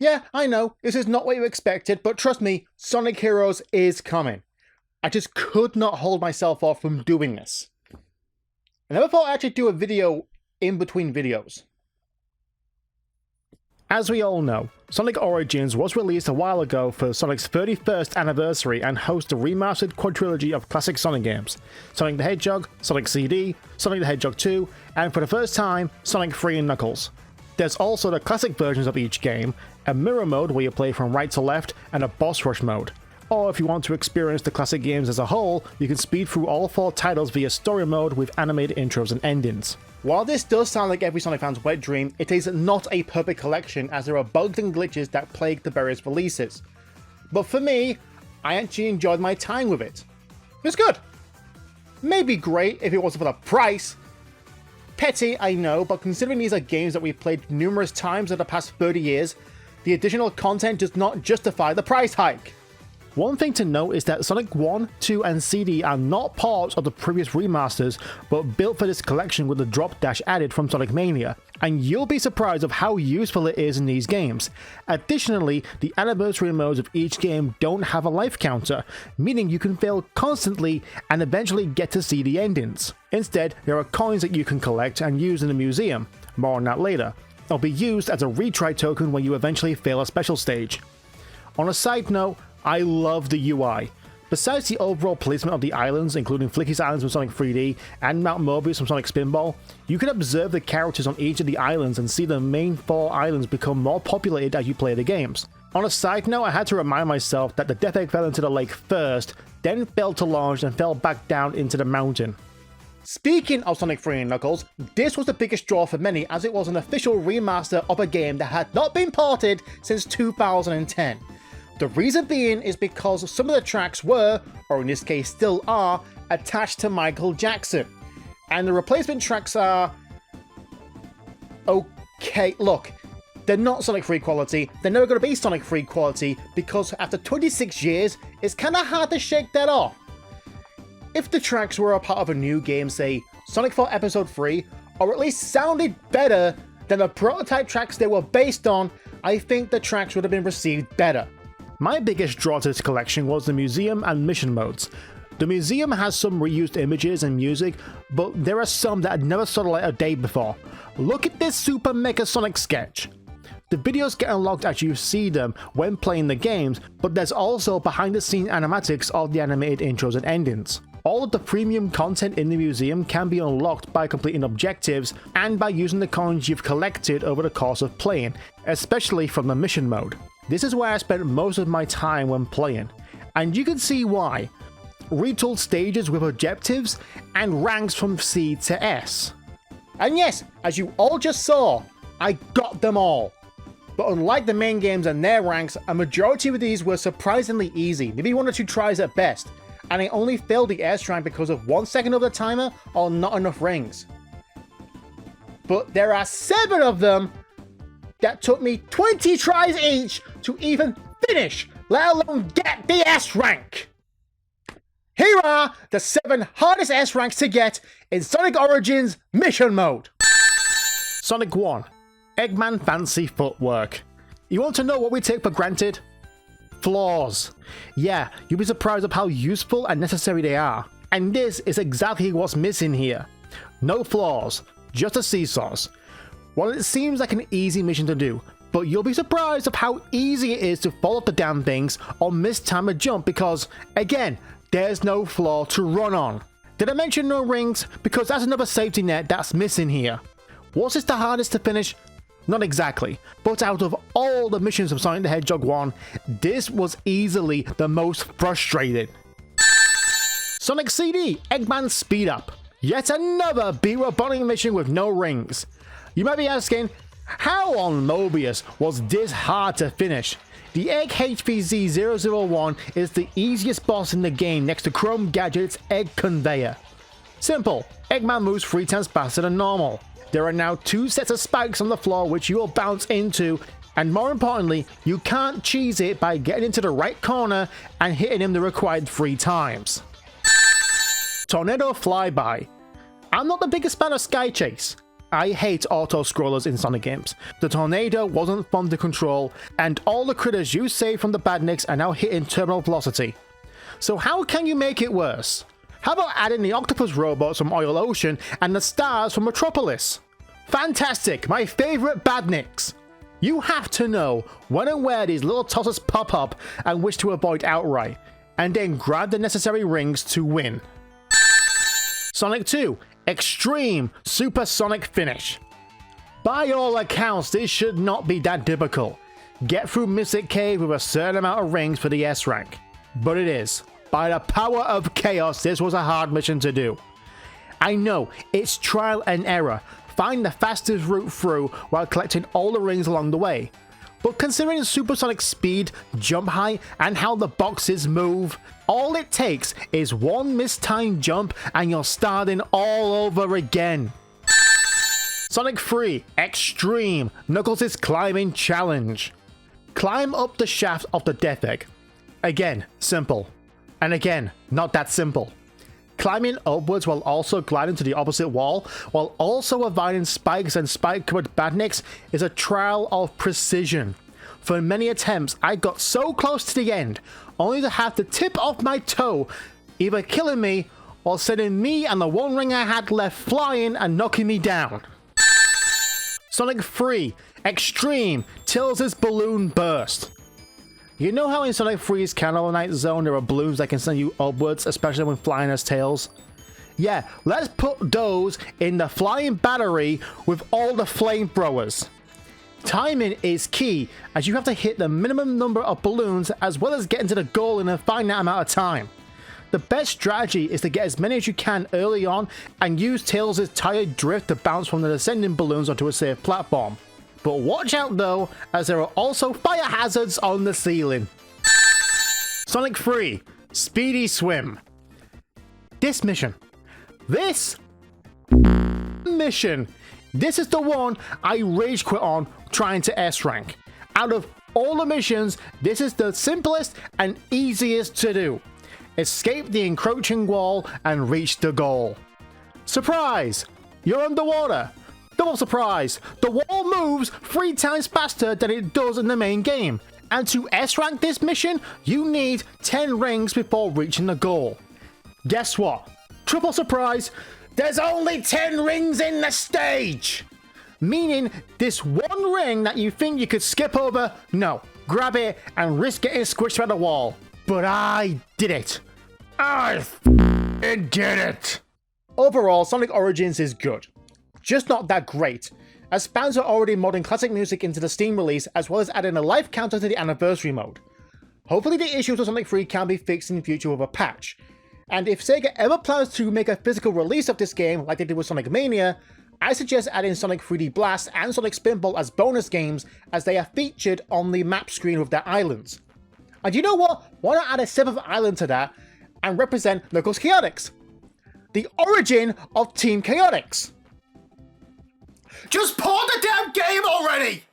Yeah, I know, this is not what you expected, but trust me, Sonic Heroes is coming. I just could not hold myself off from doing this. I never thought I'd actually do a video in between videos. As we all know, Sonic Origins was released a while ago for Sonic's 31st anniversary and hosts a remastered quadrilogy of classic Sonic games: Sonic the Hedgehog, Sonic CD, Sonic the Hedgehog 2, and for the first time, Sonic 3 and Knuckles. There's also the classic versions of each game, a mirror mode where you play from right to left, and a boss rush mode. Or if you want to experience the classic games as a whole, you can speed through all 4 titles via story mode with animated intros and endings. While this does sound like every Sonic fan's wet dream, it is not a perfect collection as there are bugs and glitches that plague the various releases. But for me, I actually enjoyed my time with it. It was good. Maybe great if it wasn't for the price. Petty, I know, but considering these are games that we've played numerous times in the past 30 years, the additional content does not justify the price hike. One thing to note is that Sonic 1, 2, and CD are not parts of the previous remasters, but built for this collection with the drop dash added from Sonic Mania, and you'll be surprised of how useful it is in these games. Additionally, the anniversary modes of each game don't have a life counter, meaning you can fail constantly and eventually get to see the endings. Instead, there are coins that you can collect and use in the museum, more on that later. They'll be used as a retry token when you eventually fail a special stage. On a side note, I love the UI. Besides the overall placement of the islands, including Flicky's Islands from Sonic 3D and Mount Mobius from Sonic Spinball, you can observe the characters on each of the islands and see the main 4 islands become more populated as you play the games. On a side note, I had to remind myself that the Death Egg fell into the lake first, then failed to launch and fell back down into the mountain. Speaking of Sonic 3 and Knuckles, this was the biggest draw for many as it was an official remaster of a game that had not been ported since 2010. The reason being is because some of the tracks were, or in this case still are, attached to Michael Jackson. And the replacement tracks are... okay, look, they're not Sonic 3 quality, they're never going to be Sonic 3 quality because after 26 years, it's kind of hard to shake that off. If the tracks were a part of a new game, say Sonic 4 Episode 3, or at least sounded better than the prototype tracks they were based on, I think the tracks would have been received better. My biggest draw to this collection was the museum and mission modes. The museum has some reused images and music, but there are some that had never saw the light of day before. Look at this Super Mega Sonic sketch. The videos get unlocked as you see them when playing the games, but there's also behind the scene animatics of the animated intros and endings. All of the premium content in the museum can be unlocked by completing objectives and by using the coins you've collected over the course of playing, especially from the mission mode. This is where I spent most of my time when playing, and you can see why. Retooled stages with objectives and ranks from C to S. And yes, as you all just saw, I got them all. But unlike the main games and their ranks, a majority of these were surprisingly easy, maybe 1 or 2 tries at best, and I only failed the airstrike because of 1 second of the timer or not enough rings. But there are 7 of them that took me 20 tries each to even finish, let alone get the S rank. Here are the 7 hardest S ranks to get in Sonic Origins Mission Mode. Sonic 1. Eggman Fancy Footwork. You want to know what we take for granted? Flaws. Yeah, you'll be surprised of how useful and necessary they are. And this is exactly what's missing here. No flaws, just the seesaws. Well, it seems like an easy mission to do, but you'll be surprised of how easy it is to fall off the damn things or mistime a jump because, again, there's no floor to run on. Did I mention no rings? Because that's another safety net that's missing here. Was this the hardest to finish? Not exactly, but out of all the missions of Sonic the Hedgehog 1, this was easily the most frustrating. Sonic CD, Eggman Speed Up. Yet another B-roboting mission with no rings. You might be asking, how on Mobius was this hard to finish? The Egg HPZ-001 is the easiest boss in the game next to Chrome Gadget's Egg Conveyor. Simple, Eggman moves 3 times faster than normal. There are now 2 sets of spikes on the floor which you will bounce into, and more importantly, you can't cheese it by getting into the right corner and hitting him the required 3 times. Tornado Flyby. I'm not the biggest fan of Sky Chase. I hate auto-scrollers in Sonic games. The tornado wasn't fun to control, and all the critters you saved from the badniks are now hitting terminal velocity. So how can you make it worse? How about adding the octopus robots from Oil Ocean and the stars from Metropolis? Fantastic, my favorite badniks! You have to know when and where these little tossers pop up and wish to avoid outright, and then grab the necessary rings to win. Sonic 2 Extreme Supersonic Finish. By all accounts, this should not be that difficult. Get through Mystic Cave with a certain amount of rings for the S rank. But it is. By the power of chaos, this was a hard mission to do. I know, it's trial and error. Find the fastest route through while collecting all the rings along the way. But considering Supersonic speed, jump height, and how the boxes move, all it takes is one mistimed jump and you're starting all over again. Sonic 3 Extreme Knuckles' Climbing Challenge. Climb up the shaft of the Death Egg. Again, simple. And again, not that simple. Climbing upwards while also gliding to the opposite wall, while also avoiding spikes and spike-covered badniks, is a trial of precision. For many attempts, I got so close to the end, only to have the tip of my toe either killing me or sending me and the one ring I had left flying and knocking me down. Sonic 3 Extreme Tails' Balloon Burst. You know how in Sonic 3's Candlelight Zone there are balloons that can send you upwards, especially when flying as Tails? Yeah, let's put those in the flying battery with all the flamethrowers. Timing is key, as you have to hit the minimum number of balloons as well as getting to the goal in a finite amount of time. The best strategy is to get as many as you can early on and use Tails' tire drift to bounce from the descending balloons onto a safe platform. But watch out though, as there are also fire hazards on the ceiling. Sonic 3 Speedy Swim. This mission is the one I rage quit on trying to S rank. Out of all the missions, this is the simplest and easiest to do. Escape the encroaching wall and reach the goal. Surprise! You're underwater. Double surprise! The wall moves 3 times faster than it does in the main game. And to S-rank this mission, you need 10 rings before reaching the goal. Guess what? Triple surprise! There's only 10 rings in the stage! Meaning, this one ring that you think you could skip over, no. Grab it and risk getting squished by the wall. But I did it. I did it! Overall, Sonic Origins is good. Just not that great, as fans are already modding classic music into the Steam release as well as adding a life counter to the anniversary mode. Hopefully the issues with Sonic 3 can be fixed in the future with a patch, and if Sega ever plans to make a physical release of this game like they did with Sonic Mania, I suggest adding Sonic 3D Blast and Sonic Spinball as bonus games as they are featured on the map screen with their islands. And you know what? Why not add a 7th island to that and represent Knuckles Chaotix? The origin of Team Chaotix! Just pause the damn game already!